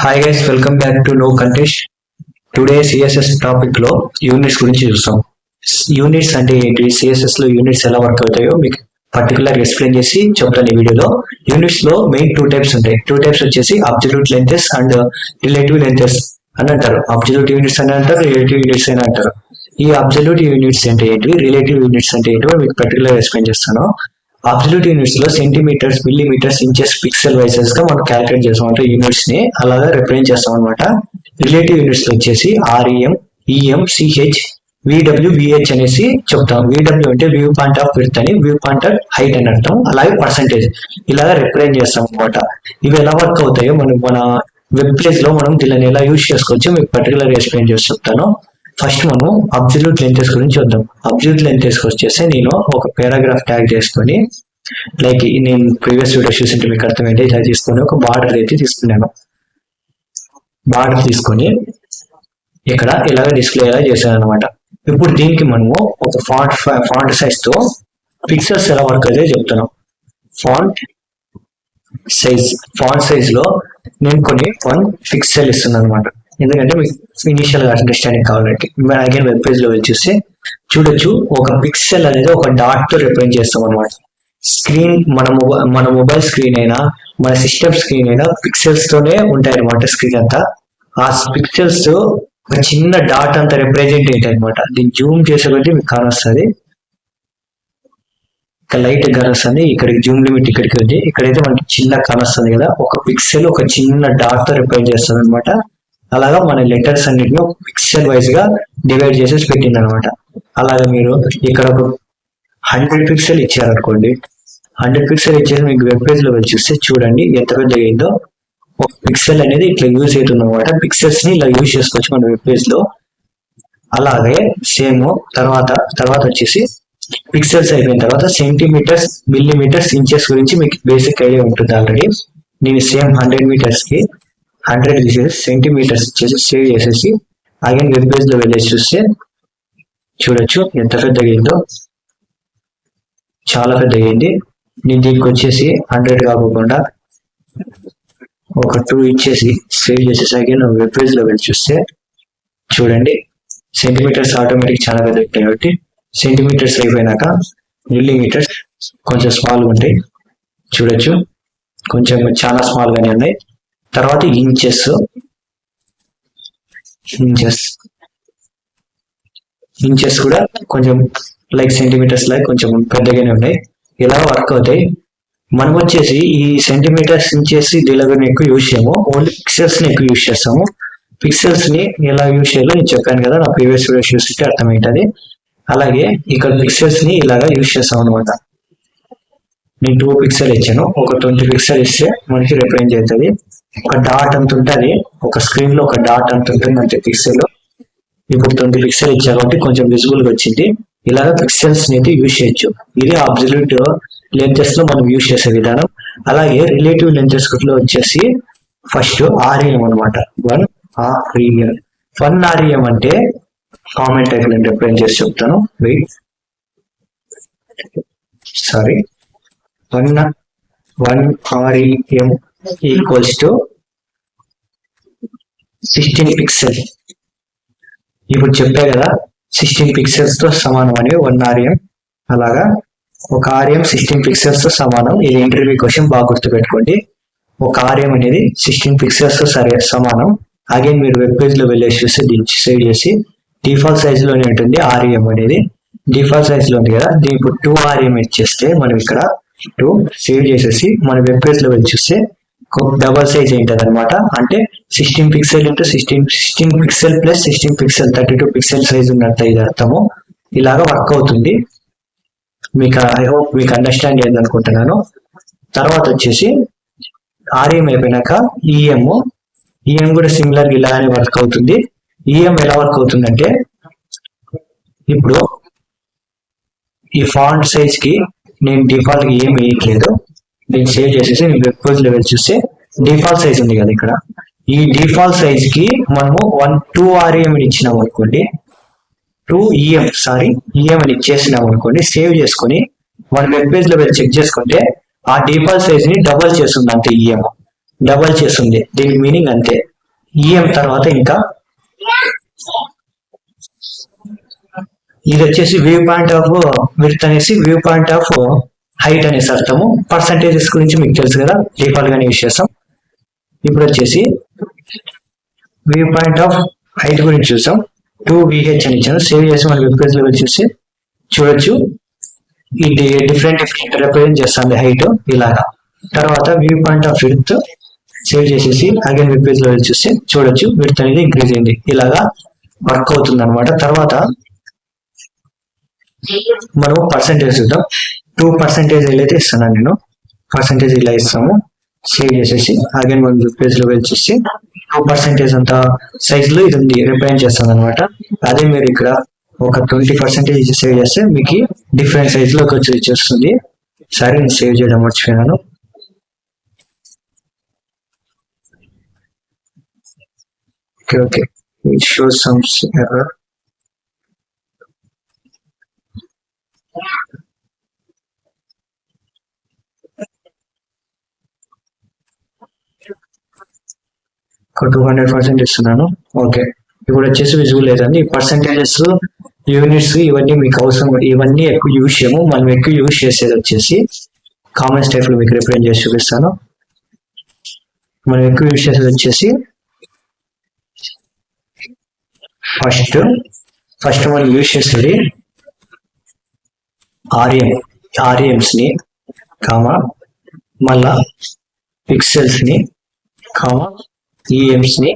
Hi guys, welcome back to know contest. Today CSS topic లో units గురించి చూస్తాం. Units అంటే ఏంటి, సిఎస్ఎస్ లో యూనిట్స్ ఎలా వర్క్ అవుతాయో మీకు పర్టికులర్ ఎక్స్ప్లెయిన్ చేసి చెప్తాను ఈ వీడియోలో. యూనిట్స్ లో మెయిన్ టూ టైప్స్ ఉంటాయి. టూ టైప్స్ వచ్చేసి అబ్జల్యూట్ లెంగ్తెస్ అండ్ రిలేటివ్ లెంగ్తెస్ అని అంటారు. అబ్జల్యూట్ యూనిట్స్ అని అంటారు, రిలేటివ్ యూనిట్స్ అని అంటారు. ఈ అబ్జల్యూట్ యూనిట్స్ అంటే ఏంటి, రిలేటివ్ యూనిట్స్ అంటే ఏంటో మీకు పర్టికులర్ ఎక్స్ప్లెయిన్ చేస్తాను. అబ్సల్యూట్ యూనిట్స్ లో సెంటీమీటర్స్, మిల్లీమీటర్స్, ఇంచెస్, పిక్సెల్ వైసెస్ గా మనం క్యాలిక్యులేట్ చేస్తాం అంటే యూనిట్స్ ని అలాగా రిప్రజెంట్ చేస్తాం అనమాట. రిలేటివ్ యూనిట్స్ లో వచ్చేసి REM, EM, CH, VW, VH అనేసి చెప్తాం. విడబ్ల్యూ అంటే వ్యూ పాయింట్ ఆఫ్ విడ్త్ అని, వ్యూ పాయింట్ ఆఫ్ హైట్ అని అర్థం. అలాగే పర్సంటేజ్ ఇలాగా రిప్రజెంట్ చేస్తాం అనమాట. ఇవి ఎలా వర్క్ అవుతాయో మన వెబ్ పేజ్ లో మనం దీన్ని ఎలా యూజ్ చేసుకోవచ్చో మీకు పర్టికులర్ ఎక్స్ప్లెయిన్ చేసి చెప్తాను. ఫస్ట్ మనం అబ్సల్యూట్ లెంగ్తెస్ గురించి చూద్దాం. అబ్సల్యూట్ లెంగ్తెస్ వచ్చేసి నేను ఒక పారాగ్రాఫ్ ట్యాగ్ చేసుకొని, లైక్ నేను ప్రీవియస్ వీడియో చూసింటే మీకు అర్థమైంది, ఇలా తీసుకొని ఒక బార్డర్ అయితే తీసుకున్నాను. బార్డర్ తీసుకొని ఇక్కడ ఇలాగ డిస్ప్లే ఎలా చేశాను అనమాట. ఇప్పుడు దీనికి మనము ఒక ఫాంట్ సైజ్ తో పిక్సెల్స్ ఎలా వర్క్ అయితే చెప్తున్నాం. ఫాంట్ సైజ్ లో నేను కొన్ని 1 పిక్సెల్ ఇస్తున్నాను అనమాట. ఎందుకంటే మీకు ఇనిషియల్ గా అండర్స్టాండింగ్ కావాలంటే అగైన్ వెబ్ పేజ్ లో చూస్తే చూడొచ్చు, ఒక పిక్సెల్ అనేది ఒక డాట్ తో రిప్రజెంట్ చేస్తాం అనమాట. స్క్రీన్ మన మొబైల్ స్క్రీన్ అయినా మన సిస్టమ్ స్క్రీన్ అయినా పిక్సెల్స్ తోనే ఉంటాయి అనమాట. స్క్రీన్ అంతా ఆ పిక్సెల్స్ ఒక చిన్న డాట్ అంతా రిప్రజెంట్ ఏంటి అనమాట. దీన్ని జూమ్ చేసే కొద్దీ మీకు కానొస్తుంది, ఇక్కడ లైట్ కానొస్తుంది, ఇక్కడికి జూమ్ లిమిట్ ఇక్కడికి ఉంది. ఇక్కడైతే మనకి చిన్న కానొస్తుంది కదా, ఒక పిక్సెల్ ఒక చిన్న డాట్ తో రిప్రజెంట్ చేస్తుంది అనమాట. అలాగా మన లెటర్స్ అన్నిటిని పిక్సెల్ వైజ్ గా డివైడ్ చేసేసి పెట్టింది అనమాట. అలాగే మీరు ఇక్కడ ఒక 100 పిక్సెల్ ఇచ్చారనుకోండి, 100 పిక్సెల్ ఇచ్చేసి మీకు వెబ్ పేజ్ లో వెళ్ళి చూస్తే చూడండి ఎంత పెద్దగా అయిందో. ఒక పిక్సెల్ అనేది ఇట్లా యూజ్ అవుతుంది అనమాట. పిక్సెల్స్ ని ఇలా యూజ్ చేసుకోవచ్చు మన వెబ్ పేజ్ లో. అలాగే సేమ్ తర్వాత వచ్చేసి పిక్సెల్స్ అయిపోయిన తర్వాత సెంటీమీటర్స్, మిల్లీమీటర్స్, ఇంచెస్ గురించి మీకు బేసిక్ ఐడియా ఉంటుంది ఆల్రెడీ. నేను సేమ్ 100 మీటర్స్ కి 100 తీసేసి సెంటీమీటర్స్ ఇచ్చేసి సేవ్ చేసేసి అగైన్ వెబ్ పేజ్ లో వెళ్ళేసి చూస్తే చూడొచ్చు ఎంత పెద్దగా అయిందో. చాలా పెద్దగా అయింది. నేను దీనికి వచ్చేసి 100 కాకుండా ఒక 2 ఇచ్చేసి సేవ్ చేసేసి అగైన్ వెబ్ పేజ్ లో వెళ్ళి చూస్తే చూడండి సెంటీమీటర్స్ ఆటోమేటిక్ చాలా పెద్ద ఉంటాయి. కాబట్టి సెంటీమీటర్స్ అయిపోయినాక మిల్లీమీటర్స్ కొంచెం స్మాల్గా ఉంటాయి చూడొచ్చు, కొంచెం చాలా స్మాల్ గానే ఉన్నాయి. తర్వాత ఇంచెస్ కూడా కొంచెం లైక్ సెంటీమీటర్స్ లైక్ కొంచెం పెద్దగానే ఉన్నాయి. ఇలా వర్క్ అవుతాయి. మనం వచ్చేసి ఈ సెంటీమీటర్స్, ఇంచెస్ దీనిలో ఎక్కువ యూజ్ చేయము, ఓన్లీ పిక్సెల్స్ ని ఎక్కువ యూజ్ చేస్తాము. పిక్సెల్స్ ని ఎలా యూజ్ చేయాలో నేను చెప్పాను కదా, నా ప్రీవియస్ వీడియో చూస్తే అర్థమవుతుంది. అలాగే ఇక్కడ పిక్సెల్స్ ని ఇలాగా యూజ్ చేస్తాం అనమాట. నేను 2 పిక్సెల్ ఇచ్చాను, ఒక 20 పిక్సెల్ ఇస్తే మనకి రిప్రజెంట్ అవుతుంది. ఒక డాట్ అంత ఉంటుంది, ఒక స్క్రీన్ లో ఒక డాట్ అంత ఉంటుంది అంతే పిక్సెల్. ఇప్పుడు 20 పిక్సెల్ ఇచ్చారు కాబట్టి కొంచెం విజిబుల్ గా వచ్చింది. ఇలాగ పిక్సెల్స్ అయితే యూజ్ చేయొచ్చు. ఇది అబ్సల్యూట్ లెంగ్తెస్ లో మనం యూజ్ చేసే విధానం. అలాగే రిలేటివ్ లెంగ్తెస్ లో వచ్చేసి ఫస్ట్ ఆర్ఈఎం అనమాట. 1 ఆర్ఈఎం అంటే కామెంట్ టైప్ నేను రిప్రజెంట్ చేసి చెప్తాను. Sorry, 1 REM equals to 16 pixel. ఇప్పుడు చెప్పా కదా 16 పిక్సెల్స్ తో సమానం అని 1 REM. అలాగా ఒక REM 16 పిక్సెల్స్ తో సమానం. ఇది ఇంటర్వ్యూ క్వశ్చన్, బాగా గుర్తుపెట్టుకోండి. ఒక REM అనేది 16 పిక్సెల్స్ తో సమానం. అగైన్ మీరు వెబ్ పేజ్ లో వెళ్ళేసి చూస్తే దీన్ని సేవ్ చేసి డిఫాల్ట్ సైజ్ లోనే ఉంటుంది REM అనేది. డిఫాల్ట్ సైజ్ లో ఉంది కదా, దీనికి ఇప్పుడు 2 REM ఇచ్చేస్తే మనం ఇక్కడ 2 సేవ్ చేసేసి మన వెబ్ పేజ్ లో వెళ్ళి చూస్తే డబల్ సైజ్ ఏంటది అనమాట. అంటే 16 pixel into 16 pixel plus 16 pixel 32 pixel size ఉన్నట్టు ఇది అర్థము. ఇలాగా వర్క్ అవుతుంది. మీకు ఐ హోప్ మీకు అండర్స్టాండ్ అయ్యింది అనుకుంటున్నాను. తర్వాత వచ్చేసి REM అయిపోయినాక ఈఎం కూడా సిమిలర్ ఇలానే వర్క్ అవుతుంది. ఈఎం ఎలా వర్క్ అవుతుందంటే, ఇప్పుడు ఈ ఫాంట్ సైజ్ కి నేను డిఫాల్ట్ గా ఏం వేయట్లేదు. నేను సేవ్ చేసేసి నేను వెబ్ పేజ్ లో వెళ్ళి చూస్తే డిఫాల్ట్ సైజ్ ఉంది కదా, ఇక్కడ ఈ డిఫాల్ట్ సైజ్ కి మనము 2 REM ఇచ్చినాం అనుకోండి, 2 ఈఎం అని ఇచ్చేసినాం అనుకోండి, సేవ్ చేసుకొని మన వెబ్ పేజ్ లో వెళ్ళి చెక్ చేసుకుంటే ఆ డిఫాల్ట్ సైజ్ ని డబల్ చేస్తుంది అంతే ఈఎం. డబల్ చేస్తుంది, దీనికి మీనింగ్ అంతే. ఈఎం తర్వాత ఇంకా ఇది వచ్చేసి వ్యూ పాయింట్ ఆఫ్ విడ్త్ అనేసి వ్యూ పాయింట్ ఆఫ్ హైట్ అనేసి అర్థము. పర్సంటేజెస్ గురించి మీకు తెలుసు కదా, డిఫాల్ట్ గానే యూజ్ చేస్తాం. ఇప్పుడు వచ్చేసి వ్యూ పాయింట్ ఆఫ్ హైట్ గురించి చూసాం. 2VH అని ఇచ్చాను. సేవ్ చేసి మన వెబ్ పేజ్ లో చూసి చూడొచ్చు. ఇది డిఫరెంట్ రిప్రజెంట్ చేస్తుంది హైట్ ఇలాగా. తర్వాత view point of width save చేసేసి అగైన్ వెబ్ పేజ్ లో చూస్తే చూడొచ్చు విడ్త్ అనేది ఇంక్రీజ్ అయింది. ఇలాగా వర్క్ అవుతుంది అనమాట. తర్వాత మనం పర్సంటేజ్ చూద్దాం. 2% అయితే ఇస్తున్నాను నేను. పర్సంటేజ్ ఇలా ఇస్తాము. సేవ్ చేసేసి అగైన్ మనం వెబ్ పేజ్ లో చూసి 2% అంత సైజ్ లో ఇది ఉంది రిప్రజెంట్ చేస్తుంది అనమాట. అదే మీరు ఇక్కడ ఒక 20% సేవ్ చేస్తే మీకు డిఫరెంట్ సైజ్ లోకి వచ్చి వచ్చేస్తుంది. సరే, నేను సేవ్ చేయడం మర్చిపోయాను. Okay, it shows some error. ఒక 200% ఇస్తున్నాను. ఓకే, ఇప్పుడు వచ్చేసి విజువల్ లేదండి. పర్సంటేజెస్, యూనిట్స్ ఇవన్నీ మీకు అవసరం, ఇవన్నీ ఎక్కువ యూజ్ చేయము. మనం ఎక్కువ యూజ్ చేసేది వచ్చేసి కామన్ టైప్ లో మీకు రిప్రజెంట్ చేసి చూపిస్తాను. మనం ఎక్కువ యూజ్ చేసేది వచ్చేసి ఫస్ట్ మనం యూజ్ చేసేది ఆర్ఎమ్స్ ని మళ్ళా పిక్సెల్స్ ని ఈఎమ్స్ ని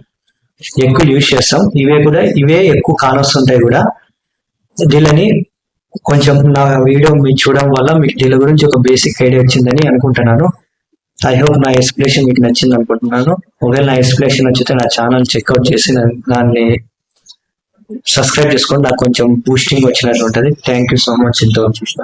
ఎక్కువ యూజ్ చేస్తాం. ఇవే ఎక్కువ కానొస్తుంటాయి కూడా. దీనిని కొంచెం నా వీడియో మీరు చూడడం వల్ల మీకు దీని గురించి ఒక బేసిక్ ఐడియా వచ్చిందని అనుకుంటున్నాను. ఐ హోప్ నా ఎక్స్ప్లెనేషన్ మీకు నచ్చింది అనుకుంటున్నాను. ఒకవేళ నా ఎక్స్ప్లెనేషన్ నచ్చితే నా ఛానల్ చెక్అవుట్ చేసి దాన్ని సబ్స్క్రైబ్ చేసుకోండి. నాకు కొంచెం బూస్టింగ్ వచ్చినట్టు ఉంటుంది. థ్యాంక్ యూ సో మచ్ ఇంతవరకు చూసిన.